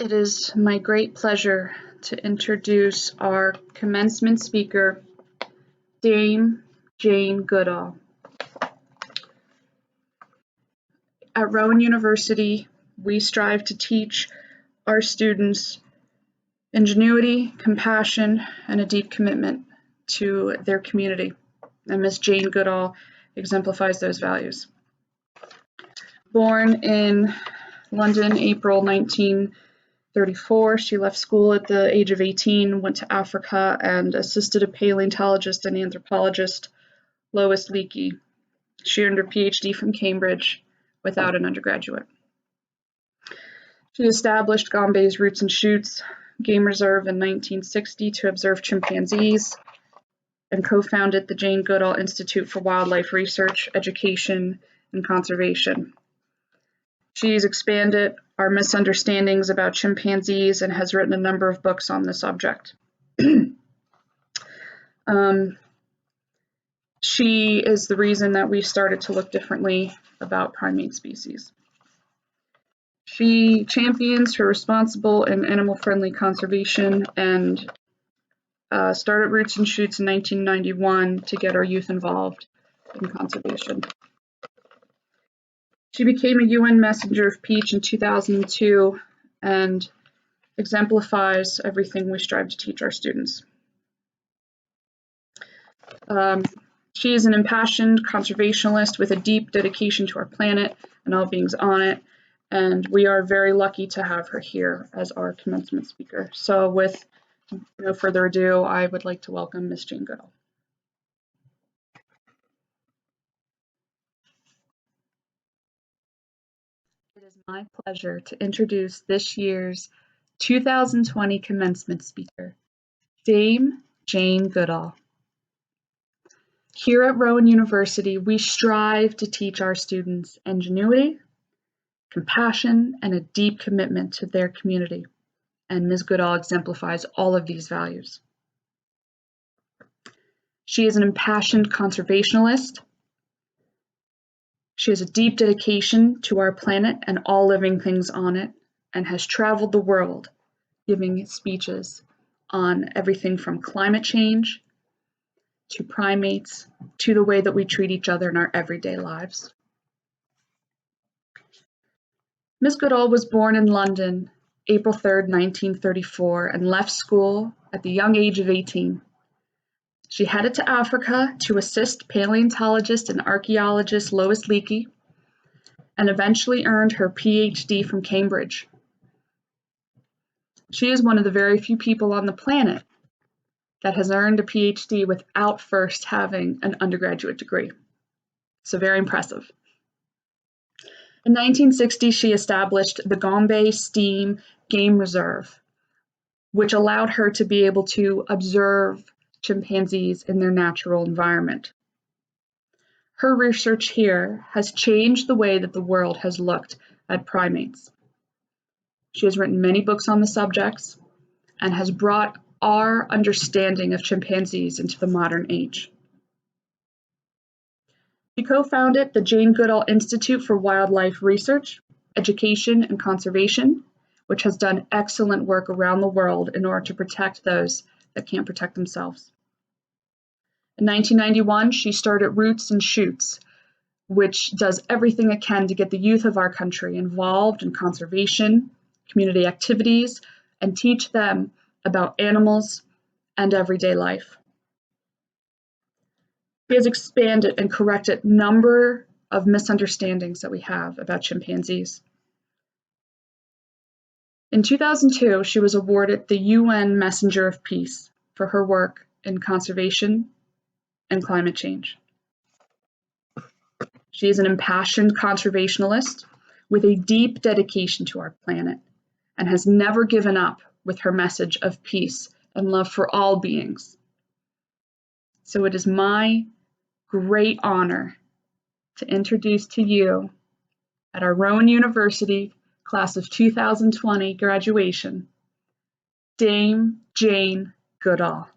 It is my great pleasure to introduce our commencement speaker, Dame Jane Goodall. At Rowan University, we strive to teach our students ingenuity, compassion, and a deep commitment to their community. And Ms. Jane Goodall exemplifies those values. Born in London, April 1934, she left school at the age of 18, went to Africa, and assisted a paleontologist and anthropologist, Lois Leakey. She earned her PhD from Cambridge without an undergraduate. She established Gombe's Roots and Shoots Game Reserve in 1960 to observe chimpanzees, and co-founded the Jane Goodall Institute for Wildlife Research, Education, and Conservation. She's expanded our misunderstandings about chimpanzees and has written a number of books on the subject. She is the reason that we started to look differently about primate species. She champions for responsible and animal-friendly conservation and started Roots and Shoots in 1991 to get our youth involved in conservation. She became a UN Messenger of Peace in 2002 and exemplifies everything we strive to teach our students. She is an impassioned conservationist with a deep dedication to our planet and all beings on it, and we are very lucky to have her here as our commencement speaker. So with no further ado, I would like to welcome Ms. Jane Goodall. It is my pleasure to introduce this year's 2020 commencement speaker, Dame Jane Goodall. Here at Rowan University, we strive to teach our students ingenuity, compassion, and a deep commitment to their community. And Ms. Goodall exemplifies all of these values. She is an impassioned conservationist. She has a deep dedication to our planet and all living things on it, and has traveled the world giving speeches on everything from climate change to primates, to the way that we treat each other in our everyday lives. Ms. Goodall was born in London, April 3rd, 1934, and left school at the young age of 18. She headed to Africa to assist paleontologist and archaeologist Lois Leakey, and eventually earned her PhD from Cambridge. She is one of the very few people on the planet that has earned a PhD without first having an undergraduate degree. So very impressive. In 1960, she established the Gombe Steam Game Reserve, which allowed her to be able to observe chimpanzees in their natural environment. Her research here has changed the way that the world has looked at primates. She has written many books on the subjects and has brought our understanding of chimpanzees into the modern age. She co-founded the Jane Goodall Institute for Wildlife Research, Education, and Conservation, which has done excellent work around the world in order to protect those that can't protect themselves. In 1991, she started Roots and Shoots, which does everything it can to get the youth of our country involved in conservation, community activities, and teach them about animals and everyday life. She has expanded and corrected a number of misunderstandings that we have about chimpanzees. In 2002, she was awarded the UN Messenger of Peace for her work in conservation and climate change. She is an impassioned conservationist with a deep dedication to our planet and has never given up with her message of peace and love for all beings. So it is my great honor to introduce to you at our Rowan University class of 2020 graduation, Dame Jane Goodall.